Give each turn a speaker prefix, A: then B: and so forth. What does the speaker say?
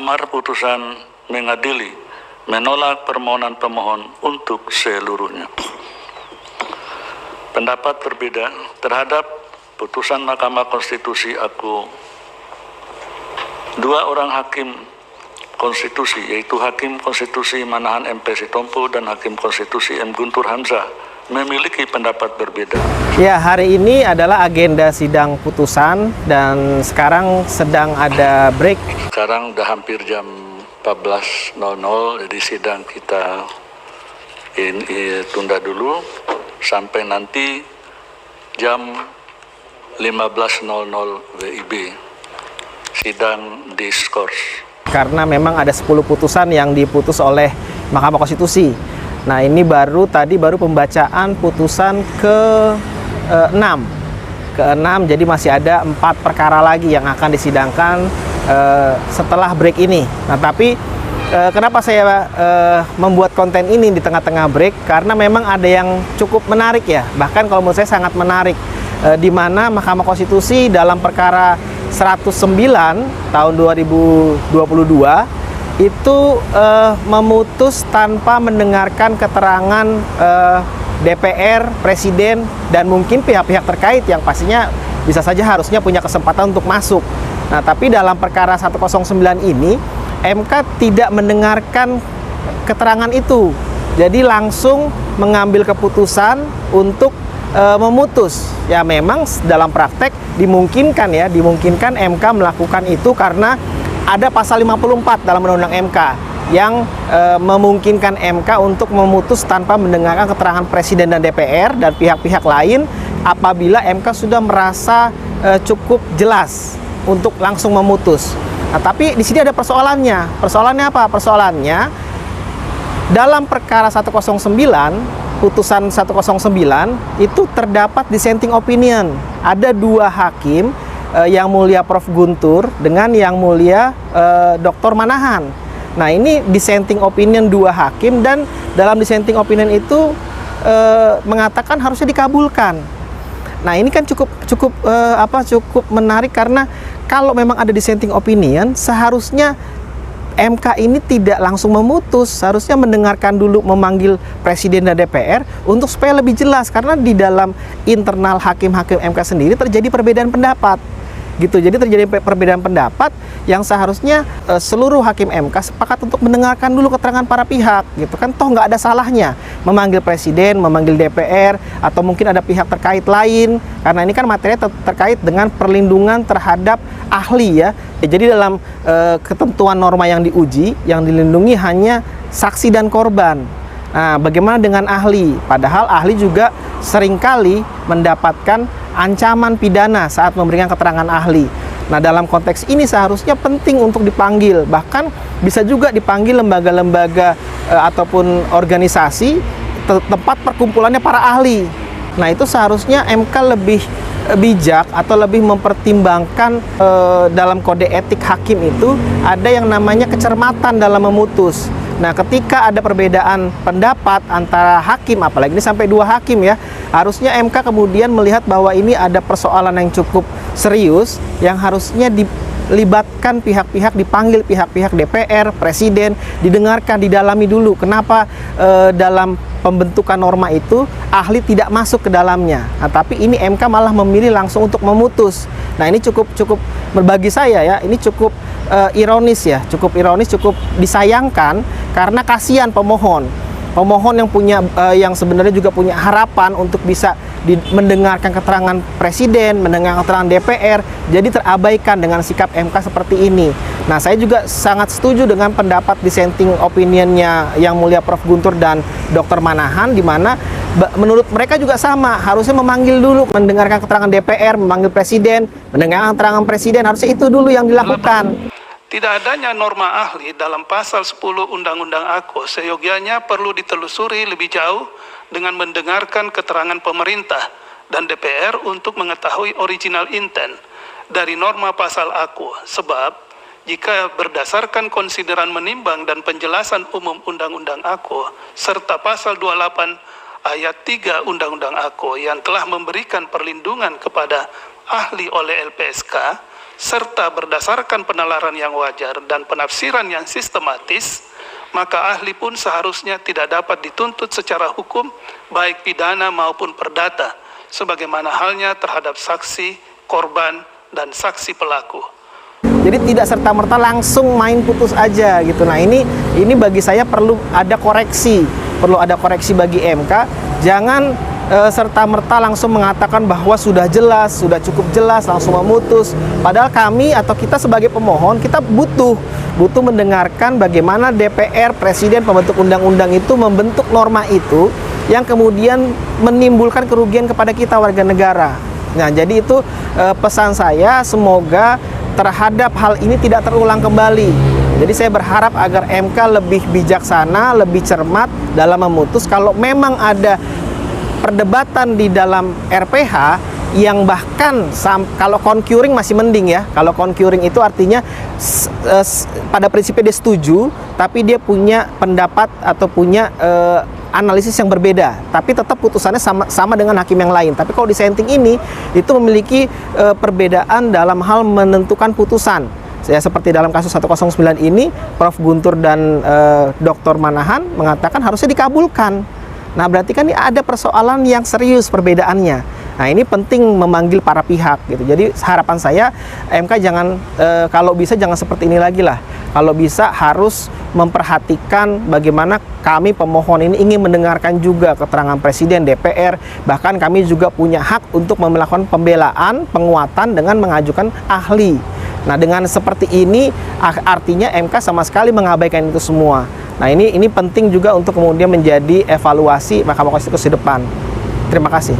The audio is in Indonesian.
A: Amar putusan mengadili menolak permohonan pemohon untuk seluruhnya. Pendapat berbeda terhadap putusan Mahkamah Konstitusi aku dua orang hakim konstitusi, yaitu Hakim Konstitusi Manahan MP Sitompul dan Hakim Konstitusi M. Guntur Hamzah, memiliki pendapat berbeda.
B: Ya, hari ini adalah agenda sidang putusan dan sekarang sedang ada break.
A: Sekarang udah hampir jam 14.00, jadi sidang kita ini tunda dulu sampai nanti jam 15.00 WIB, sidang diskors.
B: Karena memang ada 10 putusan yang diputus oleh Mahkamah Konstitusi. Nah, ini baru pembacaan putusan ke-6. Jadi masih ada 4 perkara lagi yang akan disidangkan setelah break ini. Nah, tapi kenapa saya membuat konten ini di tengah-tengah break? Karena memang ada yang cukup menarik ya. Bahkan kalau menurut saya sangat menarik. Di mana Mahkamah Konstitusi dalam perkara 109 tahun 2022 itu memutus tanpa mendengarkan keterangan DPR, Presiden, dan mungkin pihak-pihak terkait yang pastinya bisa saja harusnya punya kesempatan untuk masuk. Nah, tapi dalam perkara 109 ini MK tidak mendengarkan keterangan itu. Jadi langsung mengambil keputusan untuk memutus. Ya, memang dalam praktek dimungkinkan MK melakukan itu karena ada pasal 54 dalam Undang-Undang MK yang memungkinkan MK untuk memutus tanpa mendengarkan keterangan Presiden dan DPR dan pihak-pihak lain apabila MK sudah merasa cukup jelas untuk langsung memutus. Nah, tapi di sini ada persoalannya. Persoalannya apa? Persoalannya dalam perkara 109, putusan 109 itu terdapat dissenting opinion. Ada 2 hakim, yang mulia Prof. Guntur dengan yang mulia Dr. Manahan. Nah, ini dissenting opinion 2 hakim dan dalam dissenting opinion itu mengatakan harusnya dikabulkan. Nah, ini kan cukup menarik karena kalau memang ada dissenting opinion, seharusnya MK ini tidak langsung memutus, seharusnya mendengarkan dulu, memanggil Presiden dan DPR untuk supaya lebih jelas, karena di dalam internal hakim-hakim MK sendiri terjadi perbedaan pendapat. Gitu. Jadi terjadi perbedaan pendapat yang seharusnya seluruh hakim MK sepakat untuk mendengarkan dulu keterangan para pihak, gitu kan. Toh nggak ada salahnya memanggil Presiden, memanggil DPR, atau mungkin ada pihak terkait lain, karena ini kan materinya terkait dengan perlindungan terhadap ahli ya. Jadi dalam ketentuan norma yang diuji, yang dilindungi hanya saksi dan korban. Nah, bagaimana dengan ahli? Padahal ahli juga seringkali mendapatkan ancaman pidana saat memberikan keterangan ahli. Nah, dalam konteks ini seharusnya penting untuk dipanggil. Bahkan bisa juga dipanggil lembaga-lembaga ataupun organisasi tempat perkumpulannya para ahli. Nah, itu seharusnya MK lebih bijak atau lebih mempertimbangkan dalam kode etik hakim itu ada yang namanya kecermatan dalam memutus. Nah, ketika ada perbedaan pendapat antara hakim, apalagi ini sampai 2 hakim ya, harusnya MK kemudian melihat bahwa ini ada persoalan yang cukup serius yang harusnya dilibatkan pihak-pihak, dipanggil pihak-pihak DPR, Presiden, didengarkan, didalami dulu. Kenapa dalam pembentukan norma itu ahli tidak masuk ke dalamnya. Nah, tapi ini MK malah memilih langsung untuk memutus. Nah, ini cukup bagi saya ya, ini cukup ironis ya, cukup disayangkan karena kasihan pemohon yang sebenarnya juga punya harapan untuk bisa mendengarkan keterangan Presiden, mendengarkan keterangan DPR, jadi terabaikan dengan sikap MK seperti ini. Nah, saya juga sangat setuju dengan pendapat dissenting opinionnya yang mulia Prof. Guntur dan Dr. Manahan, di mana menurut mereka juga sama, harusnya memanggil dulu, mendengarkan keterangan DPR, memanggil Presiden, mendengarkan keterangan Presiden, harusnya itu dulu yang dilakukan.
C: Tidak adanya norma ahli dalam pasal 10 Undang-Undang AKO seyogianya perlu ditelusuri lebih jauh dengan mendengarkan keterangan pemerintah dan DPR untuk mengetahui original intent dari norma pasal AKO. Sebab jika berdasarkan konsideran menimbang dan penjelasan umum Undang-Undang AKO serta pasal 28 ayat 3 Undang-Undang AKO yang telah memberikan perlindungan kepada ahli oleh LPSK, serta berdasarkan penalaran yang wajar dan penafsiran yang sistematis, maka ahli pun seharusnya tidak dapat dituntut secara hukum, baik pidana maupun perdata, sebagaimana halnya terhadap saksi, korban, dan saksi pelaku.
B: Jadi tidak serta-merta langsung main putus aja gitu. Nah ini bagi saya perlu ada koreksi bagi MK. Jangan serta-merta langsung mengatakan bahwa sudah jelas, sudah cukup jelas, langsung memutus. Padahal kami atau kita sebagai pemohon, kita butuh mendengarkan bagaimana DPR, Presiden, pembentuk undang-undang itu membentuk norma itu yang kemudian menimbulkan kerugian kepada kita warga negara. Nah, jadi itu pesan saya, semoga terhadap hal ini tidak terulang kembali. Jadi saya berharap agar MK lebih bijaksana, lebih cermat dalam memutus. Kalau memang ada perdebatan di dalam RPH yang bahkan kalau concurring masih mending ya. Kalau concurring itu artinya pada prinsipnya dia setuju, tapi dia punya pendapat atau punya analisis yang berbeda, tapi tetap putusannya sama dengan hakim yang lain. Tapi kalau dissenting ini itu memiliki perbedaan dalam hal menentukan putusan. Ya, seperti dalam kasus 109 ini, Prof. Guntur dan Dr. Manahan mengatakan harusnya dikabulkan. Nah, berarti kan ini ada persoalan yang serius perbedaannya. Nah, ini penting memanggil para pihak gitu. Jadi harapan saya MK jangan kalau bisa jangan seperti ini lagi lah. Kalau bisa harus memperhatikan bagaimana kami pemohon ini ingin mendengarkan juga keterangan Presiden, DPR, bahkan kami juga punya hak untuk melakukan pembelaan, penguatan dengan mengajukan ahli. Nah, dengan seperti ini artinya MK sama sekali mengabaikan itu semua. Nah, ini penting juga untuk kemudian menjadi evaluasi Mahkamah Konstitusi depan. Terima kasih.